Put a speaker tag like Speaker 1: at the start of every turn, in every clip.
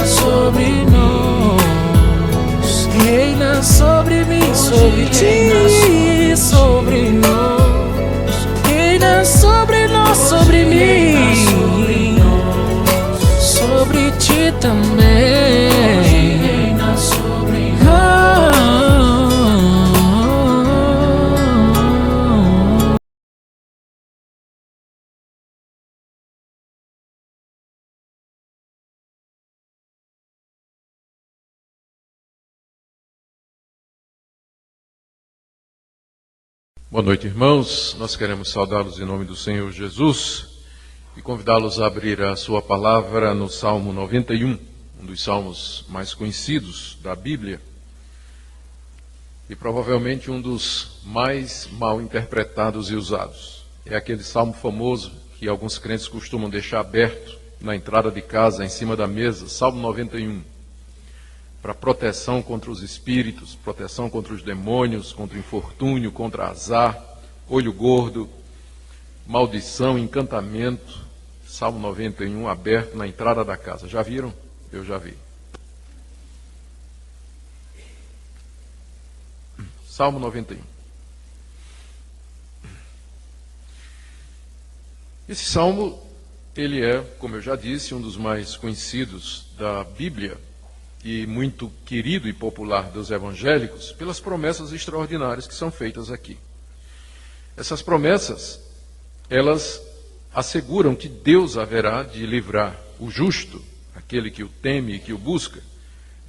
Speaker 1: sobre nós, reina sobre mim, sobre ti, sobre nós, reina sobre nós, sobre mim, sobre ti também, reina sobre nós.
Speaker 2: Boa noite, irmãos. Nós queremos saudá-los em nome do Senhor Jesus e convidá-los a abrir a sua palavra no Salmo 91, um dos salmos mais conhecidos da Bíblia e provavelmente um dos mais mal interpretados e usados. É aquele salmo famoso que alguns crentes costumam deixar aberto na entrada de casa, em cima da mesa, Salmo 91. Para proteção contra os espíritos, proteção contra os demônios, contra o infortúnio, contra azar, olho gordo, maldição, encantamento. Salmo 91 aberto na entrada da casa. Já viram? Eu já vi. Salmo 91. Esse salmo, ele é, como eu já disse, um dos mais conhecidos da Bíblia e muito querido e popular dos evangélicos pelas promessas extraordinárias que são feitas aqui. Essas promessas, elas asseguram que Deus haverá de livrar o justo, aquele que o teme e que o busca,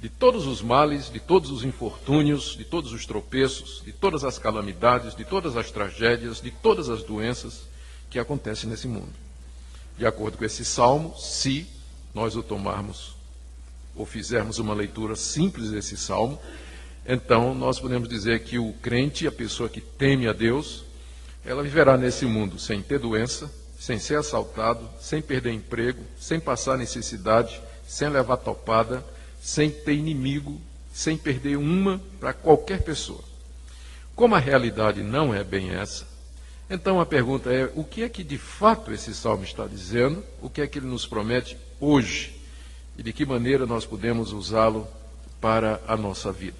Speaker 2: de todos os males, de todos os infortúnios, de todos os tropeços, de todas as calamidades, de todas as tragédias, de todas as doenças que acontecem nesse mundo. De acordo com esse salmo, se nós o tomarmos ou fizermos uma leitura simples desse salmo, então nós podemos dizer que o crente, a pessoa que teme a Deus, ela viverá nesse mundo sem ter doença, sem ser assaltado, sem perder emprego, sem passar necessidade, sem levar topada, sem ter inimigo, sem perder uma para qualquer pessoa. Como a realidade não é bem essa, então a pergunta é, o que é que de fato esse salmo está dizendo? O que é que ele nos promete hoje? E de que maneira nós podemos usá-lo para a nossa vida.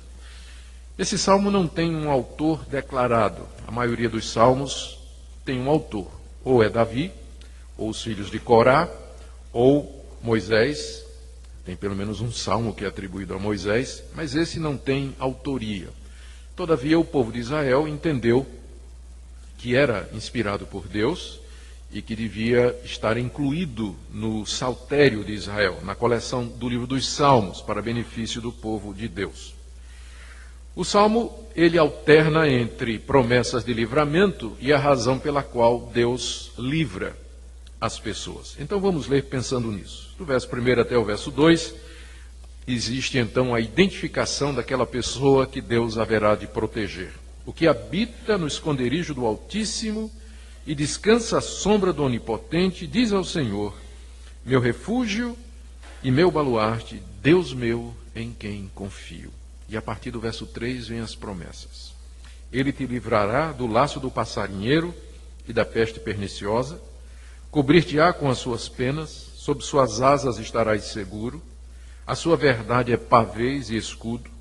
Speaker 2: Esse salmo não tem um autor declarado. A maioria dos salmos tem um autor. Ou é Davi, ou os filhos de Corá, ou Moisés. Tem pelo menos um salmo que é atribuído a Moisés, mas esse não tem autoria. Todavia, o povo de Israel entendeu que era inspirado por Deus e que devia estar incluído no saltério de Israel, na coleção do livro dos Salmos, para benefício do povo de Deus. O Salmo, ele alterna entre promessas de livramento e a razão pela qual Deus livra as pessoas. Então vamos ler pensando nisso. Do verso 1 até o verso 2, existe então a identificação daquela pessoa que Deus haverá de proteger. O que habita no esconderijo do Altíssimo e descansa à sombra do Onipotente, diz ao Senhor, meu refúgio e meu baluarte, Deus meu em quem confio. E a partir do verso 3 vem as promessas. Ele te livrará do laço do passarinheiro e da peste perniciosa, cobrir-te-á com as suas penas, sob suas asas estarás seguro, a sua verdade é pavês e escudo,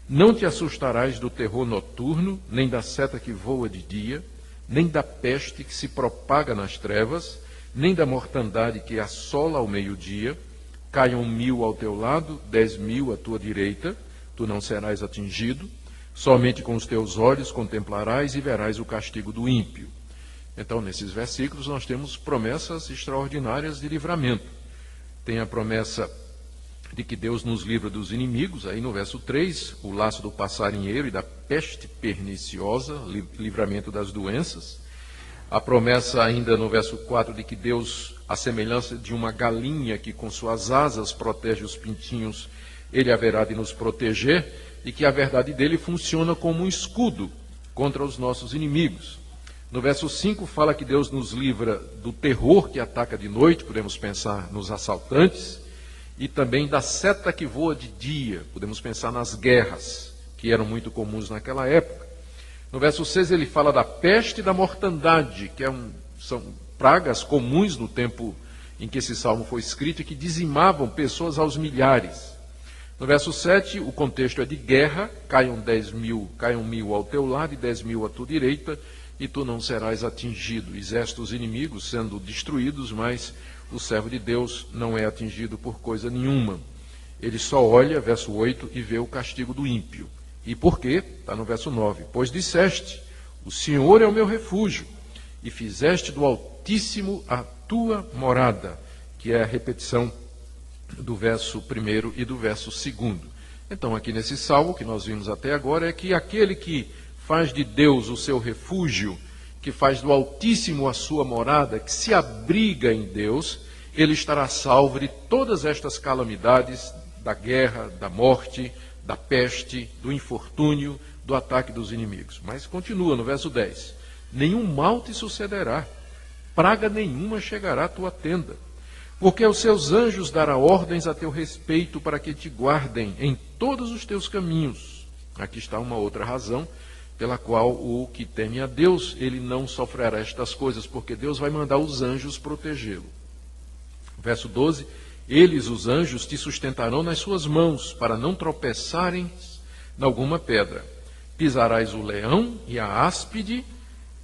Speaker 2: não te assustarás do terror noturno, nem da seta que voa de dia, nem da peste que se propaga nas trevas, nem da mortandade que assola ao meio-dia. Caiam 1000 ao teu lado, 10.000 à tua direita, tu não serás atingido. Somente com os teus olhos contemplarás e verás o castigo do ímpio. Então, nesses versículos, nós temos promessas extraordinárias de livramento. Tem a promessa de que Deus nos livra dos inimigos, aí no verso 3, o laço do passarinheiro e da peste perniciosa, livramento das doenças. A promessa ainda no verso 4 de que Deus, à semelhança de uma galinha que com suas asas protege os pintinhos, ele haverá de nos proteger e que a verdade dele funciona como um escudo contra os nossos inimigos. No verso 5 fala que Deus nos livra do terror que ataca de noite, podemos pensar nos assaltantes, e também da seta que voa de dia, podemos pensar nas guerras, que eram muito comuns naquela época. No verso 6 ele fala da peste e da mortandade, que são pragas comuns no tempo em que esse salmo foi escrito e que dizimavam pessoas aos milhares. No verso 7, o contexto é de guerra, caiam 10.000 ao teu lado e 10.000 à tua direita, e tu não serás atingido. Exércitos inimigos sendo destruídos, mas o servo de Deus não é atingido por coisa nenhuma. Ele só olha, verso 8, e vê o castigo do ímpio. E por quê? Está no verso 9. Pois disseste, o Senhor é o meu refúgio, e fizeste do Altíssimo a tua morada, que é a repetição do verso 1 e do verso 2. Então, aqui nesse salmo que nós vimos até agora, é que aquele que faz de Deus o seu refúgio, que faz do Altíssimo a sua morada, que se abriga em Deus, ele estará salvo de todas estas calamidades, da guerra, da morte, da peste, do infortúnio, do ataque dos inimigos. Mas continua no verso 10. Nenhum mal te sucederá, praga nenhuma chegará à tua tenda, porque aos seus anjos dará ordens a teu respeito para que te guardem em todos os teus caminhos. Aqui está uma outra razão pela qual o que teme a Deus, ele não sofrerá estas coisas, porque Deus vai mandar os anjos protegê-lo. Verso 12, eles, os anjos, te sustentarão nas suas mãos, para não tropeçarem em alguma pedra. Pisarás o leão e a áspide,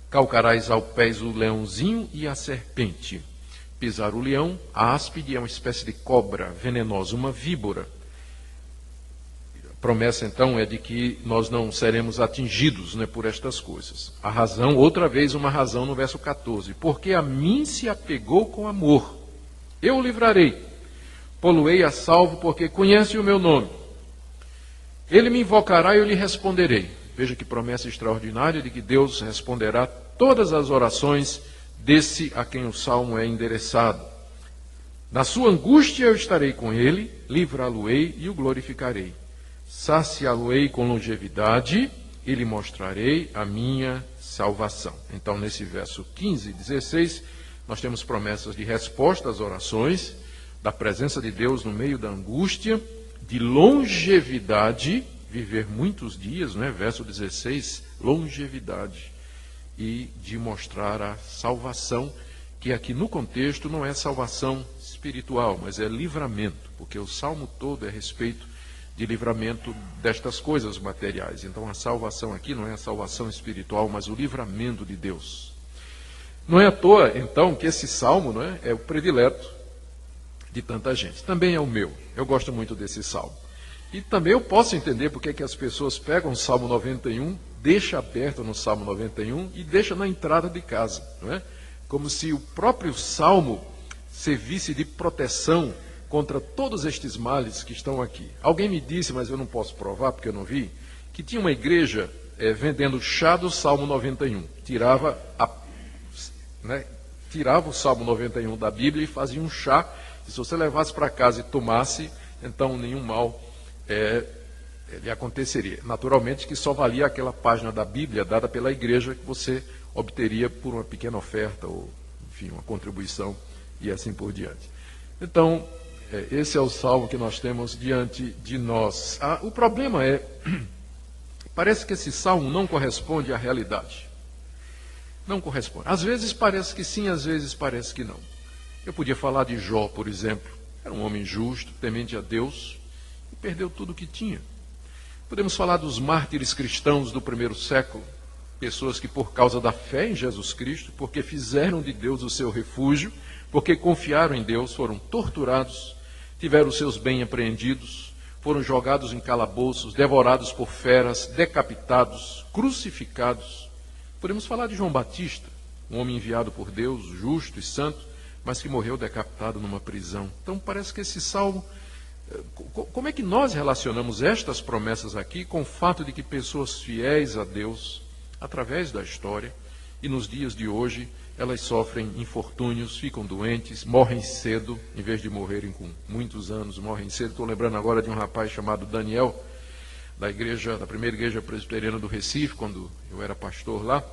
Speaker 2: calcarás ao pés o leãozinho e a serpente. Pisar o leão, a áspide é uma espécie de cobra venenosa, uma víbora. A promessa, então, é de que nós não seremos atingidos, né, por estas coisas. A razão, outra vez uma razão no verso 14. Porque a mim se apegou com amor. Eu o livrarei. Pô-lo-ei a salvo, porque conhece o meu nome. Ele me invocará e eu lhe responderei. Veja que promessa extraordinária de que Deus responderá todas as orações desse a quem o salmo é endereçado. Na sua angústia eu estarei com ele, livrá-lo-ei e o glorificarei. Saciá-lo-ei com longevidade e lhe mostrarei a minha salvação. Então, nesse verso 15 e 16, nós temos promessas de resposta às orações, da presença de Deus no meio da angústia, de longevidade, viver muitos dias, né? Verso 16, longevidade, e de mostrar a salvação, que aqui no contexto não é salvação espiritual, mas é livramento, porque o salmo todo é a respeito de livramento destas coisas materiais. Então a salvação aqui não é a salvação espiritual, mas o livramento de Deus. Não é à toa, então, que esse salmo, não é o predileto de tanta gente. Também é o meu. Eu gosto muito desse salmo. E também eu posso entender porque que as pessoas pegam o Salmo 91, deixa aberto no Salmo 91 e deixa na entrada de casa, não é? Como se o próprio Salmo servisse de proteção contra todos estes males que estão aqui. Alguém me disse, mas eu não posso provar porque eu não vi, que tinha uma igreja vendendo chá do Salmo 91. Tirava o Salmo 91 da Bíblia e fazia um chá, e se você levasse para casa e tomasse, então nenhum mal lhe aconteceria. Naturalmente que só valia aquela página da Bíblia dada pela igreja que você obteria por uma pequena oferta, ou enfim, uma contribuição, e assim por diante. Então, esse é o salmo que nós temos diante de nós. O problema parece que esse salmo não corresponde à realidade. Não corresponde. Às vezes parece que sim, às vezes parece que não. Eu podia falar de Jó, por exemplo. Era um homem justo, temente a Deus, e perdeu tudo o que tinha. Podemos falar dos mártires cristãos do primeiro século, pessoas que por causa da fé em Jesus Cristo, porque fizeram de Deus o seu refúgio, porque confiaram em Deus, foram torturados, tiveram os seus bens apreendidos, foram jogados em calabouços, devorados por feras, decapitados, crucificados. Podemos falar de João Batista, um homem enviado por Deus, justo e santo, mas que morreu decapitado numa prisão. Então parece que esse salmo, como é que nós relacionamos estas promessas aqui com o fato de que pessoas fiéis a Deus, através da história, e nos dias de hoje, elas sofrem infortúnios, ficam doentes, morrem cedo, em vez de morrerem com muitos anos, morrem cedo. Estou lembrando agora de um rapaz chamado Daniel, da primeira igreja presbiteriana do Recife, quando eu era pastor lá.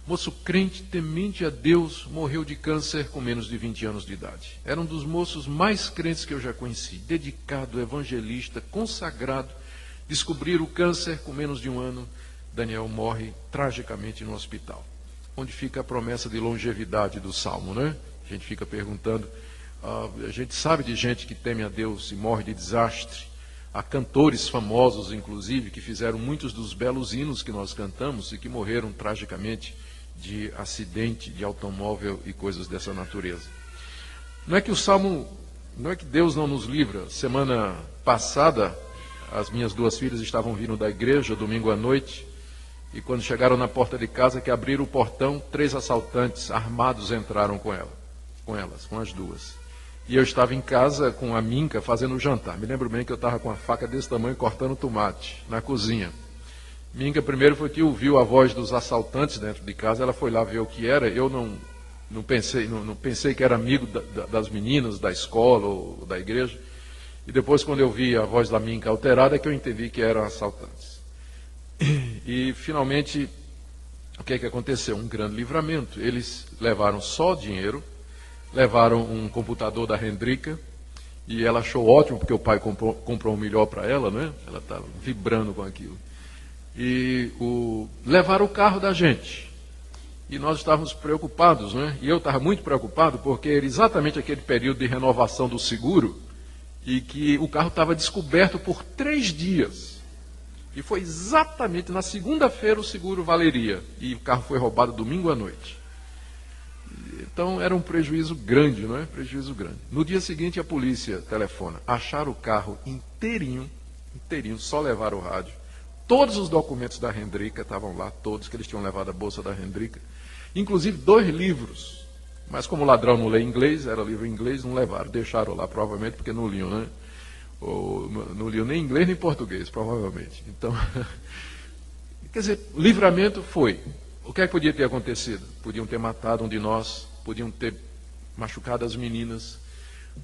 Speaker 2: Moço crente, temente a Deus, morreu de câncer com menos de 20 anos de idade. Era um dos moços mais crentes que eu já conheci, dedicado, evangelista, consagrado. Descobriram o câncer com menos de um ano. Daniel morre tragicamente no hospital. Onde fica a promessa de longevidade do Salmo, né? A gente fica perguntando, a gente sabe de gente que teme a Deus e morre de desastre. Há cantores famosos, inclusive, que fizeram muitos dos belos hinos que nós cantamos e que morreram tragicamente de acidente de automóvel e coisas dessa natureza. Não é que Deus não nos livra. Semana passada, as minhas 2 filhas estavam vindo da igreja, domingo à noite, e quando chegaram na porta de casa, que abriram o portão, 3 assaltantes armados entraram com as 2. E eu estava em casa com a Minca fazendo o jantar. Me lembro bem que eu estava com a faca desse tamanho cortando tomate na cozinha. Minca primeiro foi que ouviu a voz dos assaltantes dentro de casa, ela foi lá ver o que era. Eu não pensei que era amigo das meninas da escola ou da igreja. E depois, quando eu vi a voz da Minca alterada, é que eu entendi que eram assaltantes. E finalmente, o que é que aconteceu? Um grande livramento. Eles levaram só dinheiro, levaram um computador da Hendrika, e ela achou ótimo, porque o pai comprou um melhor para ela, né? Ela estava vibrando com aquilo. E levaram o carro da gente. E nós estávamos preocupados, né? E eu estava muito preocupado, porque era exatamente aquele período de renovação do seguro, e que o carro estava descoberto por 3 dias. E foi exatamente na segunda-feira o seguro valeria, e o carro foi roubado domingo à noite. Então era um prejuízo grande, não é? Prejuízo grande. No dia seguinte a polícia telefona, acharam o carro inteirinho, só levaram o rádio. Todos os documentos da Hendrika estavam lá, todos, que eles tinham levado a bolsa da Hendrika. Inclusive 2 livros. Mas como o ladrão não lê inglês, era livro em inglês, não levaram, deixaram lá, provavelmente porque não liam, né? Ou, não liam nem inglês nem português, provavelmente. Então, quer dizer, livramento foi. O que é que podia ter acontecido? Podiam ter matado um de nós, podiam ter machucado as meninas,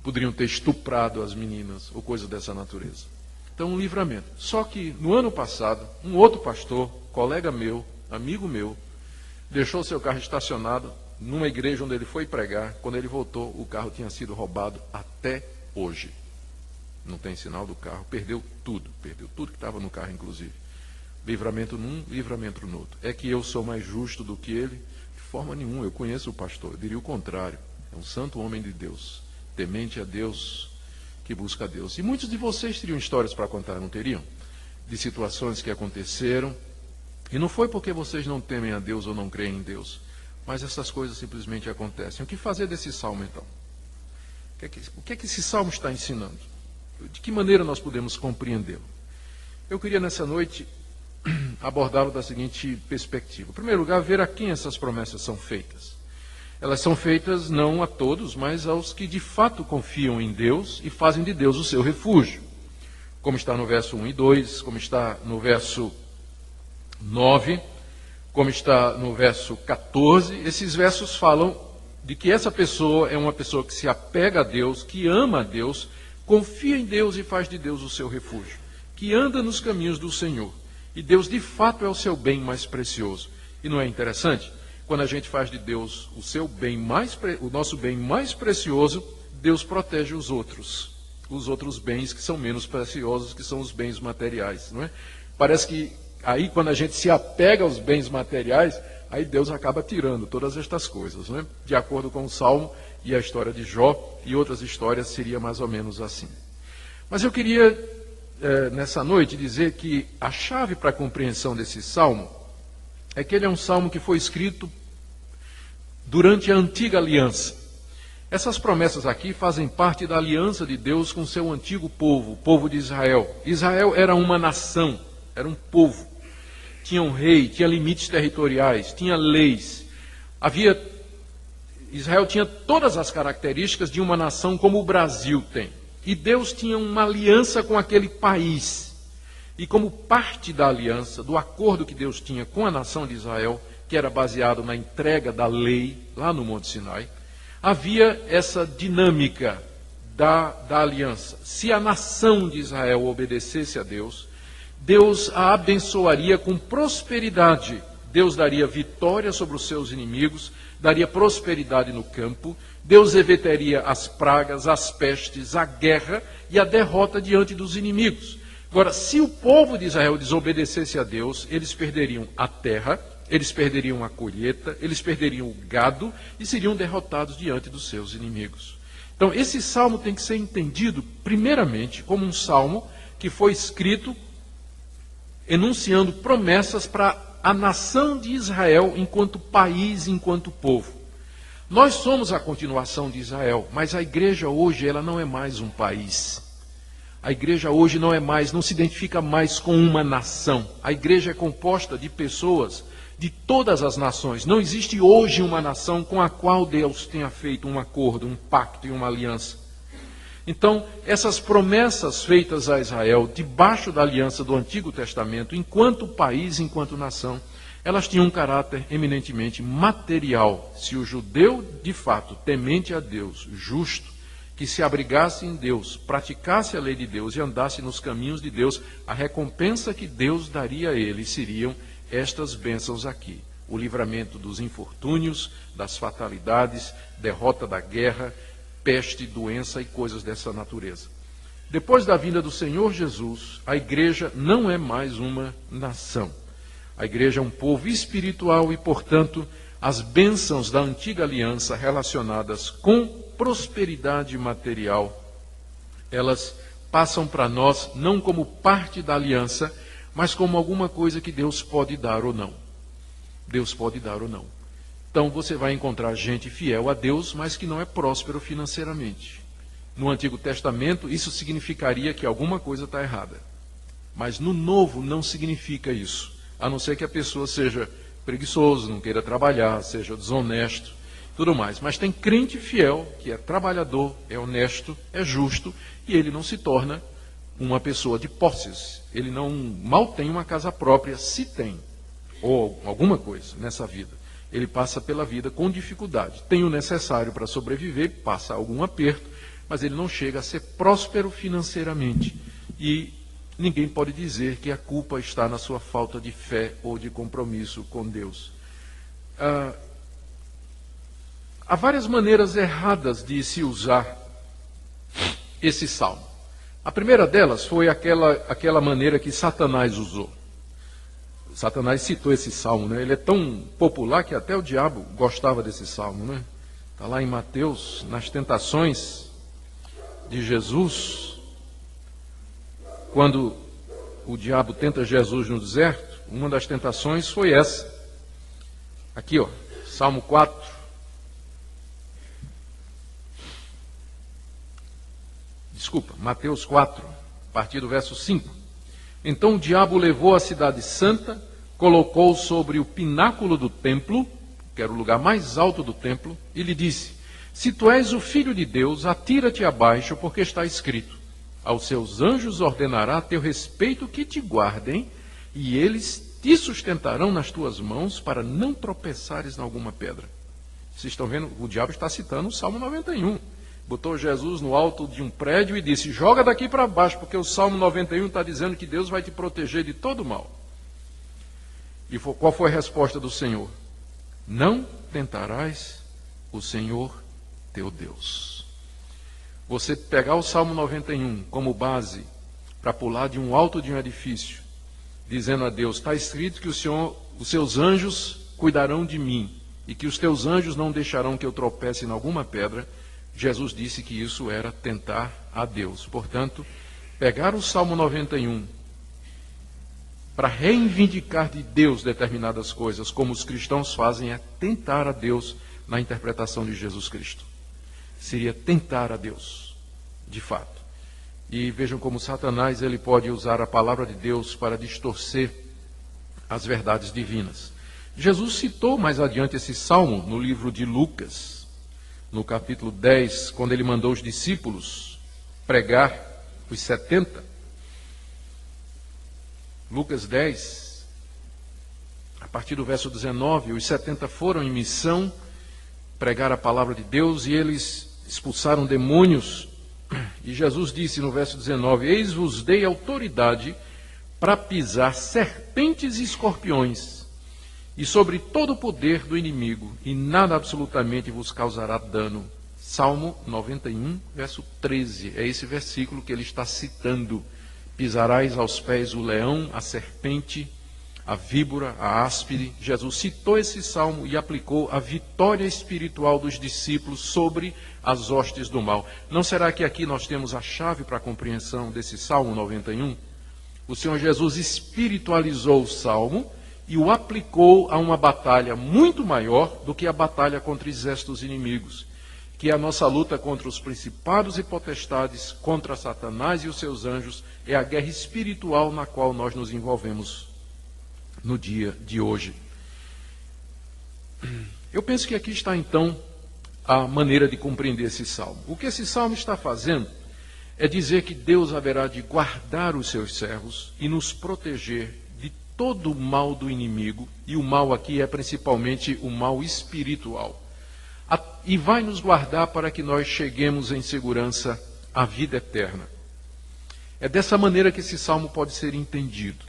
Speaker 2: poderiam ter estuprado as meninas, ou coisa dessa natureza. Então, um livramento. Só que, no ano passado, um outro pastor, colega meu, amigo meu, deixou seu carro estacionado numa igreja onde ele foi pregar. Quando ele voltou, o carro tinha sido roubado até hoje. Não tem sinal do carro, perdeu tudo que estava no carro, inclusive. Livramento num, livramento no outro. É que eu sou mais justo do que ele? De forma nenhuma, eu conheço o pastor, eu diria o contrário. É um santo homem de Deus, temente a Deus, que busca a Deus. E muitos de vocês teriam histórias para contar, não teriam? De situações que aconteceram. E não foi porque vocês não temem a Deus ou não creem em Deus, mas essas coisas simplesmente acontecem. O que fazer desse salmo, então? O que é que esse salmo está ensinando? De que maneira nós podemos compreendê-lo? Eu queria, nessa noite, abordá-lo da seguinte perspectiva. Em primeiro lugar, ver a quem essas promessas são feitas. Elas são feitas não a todos, mas aos que de fato confiam em Deus e fazem de Deus o seu refúgio. Como está no verso 1 e 2, como está no verso 9, como está no verso 14. Esses versos falam de que essa pessoa é uma pessoa que se apega a Deus, que ama a Deus, confia em Deus e faz de Deus o seu refúgio, que anda nos caminhos do Senhor. E Deus, de fato, é o seu bem mais precioso. E não é interessante? Quando a gente faz de Deus o nosso bem mais precioso, Deus protege os outros bens que são menos preciosos, que são os bens materiais, não é? Parece que aí, quando a gente se apega aos bens materiais, aí Deus acaba tirando todas estas coisas, não é? De acordo com o Salmo e a história de Jó e outras histórias, seria mais ou menos assim. Mas eu queria, nessa noite, dizer que a chave para a compreensão desse Salmo é que ele é um salmo que foi escrito durante a antiga aliança. Essas promessas aqui fazem parte da aliança de Deus com seu antigo povo, o povo de Israel. Israel era uma nação, era um povo. Tinha um rei, tinha limites territoriais, tinha leis. Israel tinha todas as características de uma nação como o Brasil tem. E Deus tinha uma aliança com aquele país. E como parte da aliança, do acordo que Deus tinha com a nação de Israel, que era baseado na entrega da lei, lá no Monte Sinai, havia essa dinâmica da aliança. Se a nação de Israel obedecesse a Deus, Deus a abençoaria com prosperidade. Deus daria vitória sobre os seus inimigos, daria prosperidade no campo, Deus evitaria as pragas, as pestes, a guerra e a derrota diante dos inimigos. Agora, se o povo de Israel desobedecesse a Deus, eles perderiam a terra, eles perderiam a colheita, eles perderiam o gado e seriam derrotados diante dos seus inimigos. Então, esse salmo tem que ser entendido, primeiramente, como um salmo que foi escrito enunciando promessas para a nação de Israel enquanto país, enquanto povo. Nós somos a continuação de Israel, mas a igreja hoje ela não é mais um país. A igreja hoje não se identifica mais com uma nação. A igreja é composta de pessoas de todas as nações. Não existe hoje uma nação com a qual Deus tenha feito um acordo, um pacto e uma aliança. Então, essas promessas feitas a Israel, debaixo da aliança do Antigo Testamento, enquanto país, enquanto nação, elas tinham um caráter eminentemente material. Se o judeu, de fato, temente a Deus, justo, que se abrigasse em Deus, praticasse a lei de Deus e andasse nos caminhos de Deus, a recompensa que Deus daria a ele seriam estas bênçãos aqui: o livramento dos infortúnios, das fatalidades, derrota da guerra, peste, doença e coisas dessa natureza. Depois da vinda do Senhor Jesus, a igreja não é mais uma nação. A igreja é um povo espiritual e, portanto, as bênçãos da antiga aliança relacionadas com prosperidade material, elas passam para nós não como parte da aliança, mas como alguma coisa que Deus pode dar ou não. Deus pode dar ou não. Então você vai encontrar gente fiel a Deus, mas que não é próspero financeiramente. No Antigo Testamento, isso significaria que alguma coisa está errada. Mas no Novo não significa isso, a não ser que a pessoa seja preguiçoso, não queira trabalhar, seja desonesto, tudo mais. Mas tem crente fiel, que é trabalhador, é honesto, é justo, e ele não se torna uma pessoa de posses. Ele não mal tem uma casa própria, se tem, ou alguma coisa nessa vida. Ele passa pela vida com dificuldade. Tem o necessário para sobreviver, passa algum aperto, mas ele não chega a ser próspero financeiramente. E ninguém pode dizer que a culpa está na sua falta de fé ou de compromisso com Deus. Há várias maneiras erradas de se usar esse salmo. A primeira delas foi aquela maneira que Satanás usou. Satanás citou esse salmo, né? Ele é tão popular que até o diabo gostava desse salmo, né? Está lá em Mateus, nas tentações de Jesus, quando o diabo tenta Jesus no deserto, uma das tentações foi essa. Aqui, ó, Salmo 4. Desculpa, Mateus 4, a partir do verso 5. Então o diabo levou a cidade santa, colocou sobre o pináculo do templo, que era o lugar mais alto do templo, e lhe disse: se tu és o filho de Deus, atira-te abaixo, porque está escrito: aos seus anjos ordenará a teu respeito que te guardem, e eles te sustentarão nas tuas mãos, para não tropeçares em alguma pedra. Vocês estão vendo? O diabo está citando o Salmo 91. Botou Jesus no alto de um prédio e disse: joga daqui para baixo, porque o Salmo 91 está dizendo que Deus vai te proteger de todo mal. E qual foi a resposta do Senhor? Não tentarás o Senhor teu Deus. Você pegar o Salmo 91 como base para pular de um alto de um edifício, dizendo a Deus: está escrito que os seus anjos cuidarão de mim, e que os teus anjos não deixarão que eu tropece em alguma pedra. Jesus disse que isso era tentar a Deus. Portanto, pegar o Salmo 91 para reivindicar de Deus determinadas coisas, como os cristãos fazem, é tentar a Deus na interpretação de Jesus Cristo. Seria tentar a Deus, de fato. E vejam como Satanás ele pode usar a palavra de Deus para distorcer as verdades divinas. Jesus citou mais adiante esse salmo no livro de Lucas, no capítulo 10, quando ele mandou os discípulos pregar, os 70. Lucas 10, a partir do verso 19, os 70 foram em missão pregar a palavra de Deus e eles expulsaram demônios. E Jesus disse no verso 19: eis vos dei autoridade para pisar serpentes e escorpiões, e sobre todo o poder do inimigo, e nada absolutamente vos causará dano. Salmo 91, verso 13. É esse versículo que ele está citando. Pisarás aos pés o leão, a serpente, a víbora, a áspide. Jesus citou esse salmo e aplicou a vitória espiritual dos discípulos sobre as hostes do mal. Não será que aqui nós temos a chave para a compreensão desse Salmo 91? O Senhor Jesus espiritualizou o salmo e o aplicou a uma batalha muito maior do que a batalha contra exércitos inimigos, que é a nossa luta contra os principados e potestades, contra Satanás e os seus anjos, é a guerra espiritual na qual nós nos envolvemos no dia de hoje. Eu penso que aqui está então a maneira de compreender esse salmo. O que esse salmo está fazendo é dizer que Deus haverá de guardar os seus servos e nos proteger de todo o mal do inimigo, e o mal aqui é principalmente o mal espiritual. E vai nos guardar para que nós cheguemos em segurança à vida eterna. É dessa maneira que esse salmo pode ser entendido.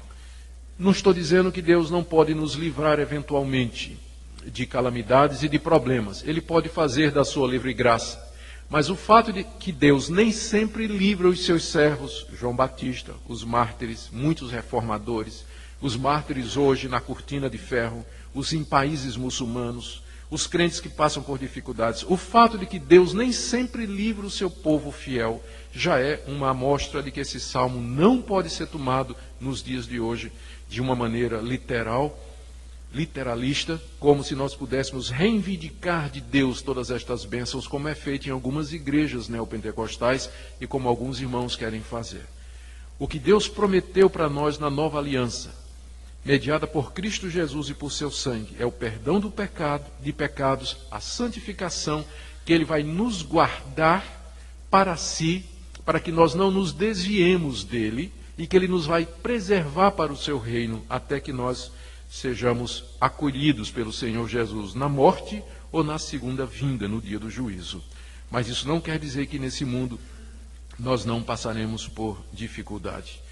Speaker 2: Não estou dizendo que Deus não pode nos livrar eventualmente de calamidades e de problemas. Ele pode fazer da sua livre graça. Mas o fato de que Deus nem sempre livra os seus servos, João Batista, os mártires, muitos reformadores, os mártires hoje na cortina de ferro, os em países muçulmanos, os crentes que passam por dificuldades, o fato de que Deus nem sempre livra o seu povo fiel, já é uma amostra de que esse salmo não pode ser tomado nos dias de hoje de uma maneira literalista, como se nós pudéssemos reivindicar de Deus todas estas bênçãos, como é feito em algumas igrejas neopentecostais e como alguns irmãos querem fazer. O que Deus prometeu para nós na nova aliança, mediada por Cristo Jesus e por seu sangue, é o perdão do pecado, de pecados, a santificação, que Ele vai nos guardar para si, para que nós não nos desviemos dele, e que Ele nos vai preservar para o seu reino, até que nós sejamos acolhidos pelo Senhor Jesus na morte ou na segunda vinda, no dia do juízo. Mas isso não quer dizer que nesse mundo nós não passaremos por dificuldade.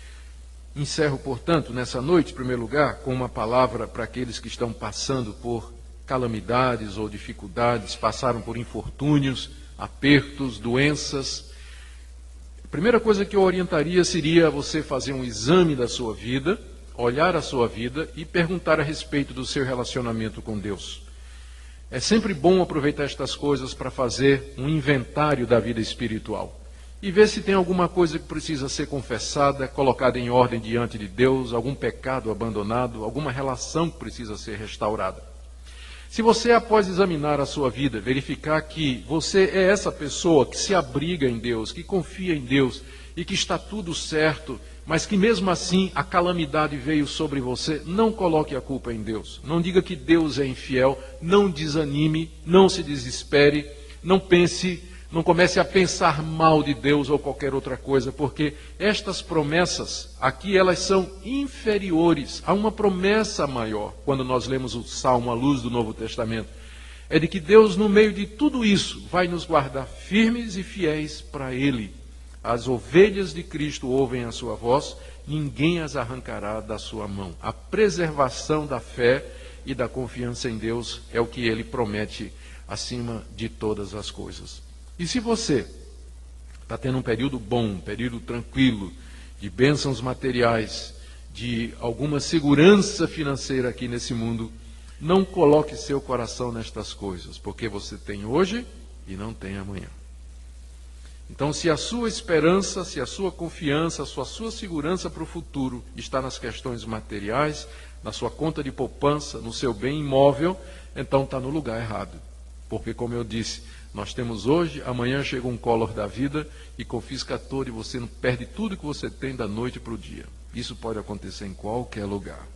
Speaker 2: Encerro, portanto, nessa noite, em primeiro lugar, com uma palavra para aqueles que estão passando por calamidades ou dificuldades, passaram por infortúnios, apertos, doenças. A primeira coisa que eu orientaria seria você fazer um exame da sua vida, olhar a sua vida e perguntar a respeito do seu relacionamento com Deus. É sempre bom aproveitar estas coisas para fazer um inventário da vida espiritual e ver se tem alguma coisa que precisa ser confessada, colocada em ordem diante de Deus, algum pecado abandonado, alguma relação que precisa ser restaurada. Se você, após examinar a sua vida, verificar que você é essa pessoa que se abriga em Deus, que confia em Deus e que está tudo certo, mas que mesmo assim a calamidade veio sobre você, não coloque a culpa em Deus. Não diga que Deus é infiel, não desanime, não se desespere, não comece a pensar mal de Deus ou qualquer outra coisa, porque estas promessas aqui, elas são inferiores a uma promessa maior. Quando nós lemos o Salmo à luz do Novo Testamento, é de que Deus, no meio de tudo isso, vai nos guardar firmes e fiéis para Ele. As ovelhas de Cristo ouvem a sua voz, ninguém as arrancará da sua mão. A preservação da fé e da confiança em Deus é o que Ele promete acima de todas as coisas. E se você está tendo um período bom, um período tranquilo, de bênçãos materiais, de alguma segurança financeira aqui nesse mundo, não coloque seu coração nestas coisas, porque você tem hoje e não tem amanhã. Então, se a sua esperança, se a sua confiança, a sua segurança para o futuro está nas questões materiais, na sua conta de poupança, no seu bem imóvel, então está no lugar errado. Porque, como eu disse, nós temos hoje, amanhã chega um Collor da vida e confisca todo, e você não perde tudo que você tem da noite para o dia. Isso pode acontecer em qualquer lugar.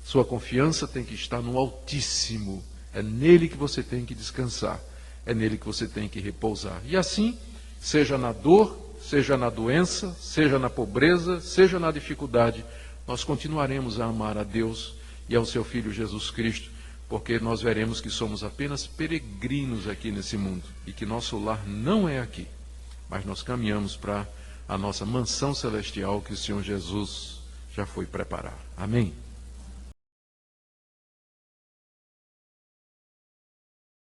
Speaker 2: Sua confiança tem que estar no Altíssimo. É nele que você tem que descansar. É nele que você tem que repousar. E assim, seja na dor, seja na doença, seja na pobreza, seja na dificuldade, nós continuaremos a amar a Deus e ao seu Filho Jesus Cristo, porque nós veremos que somos apenas peregrinos aqui nesse mundo e que nosso lar não é aqui, mas nós caminhamos para a nossa mansão celestial que o Senhor Jesus já foi preparar. Amém?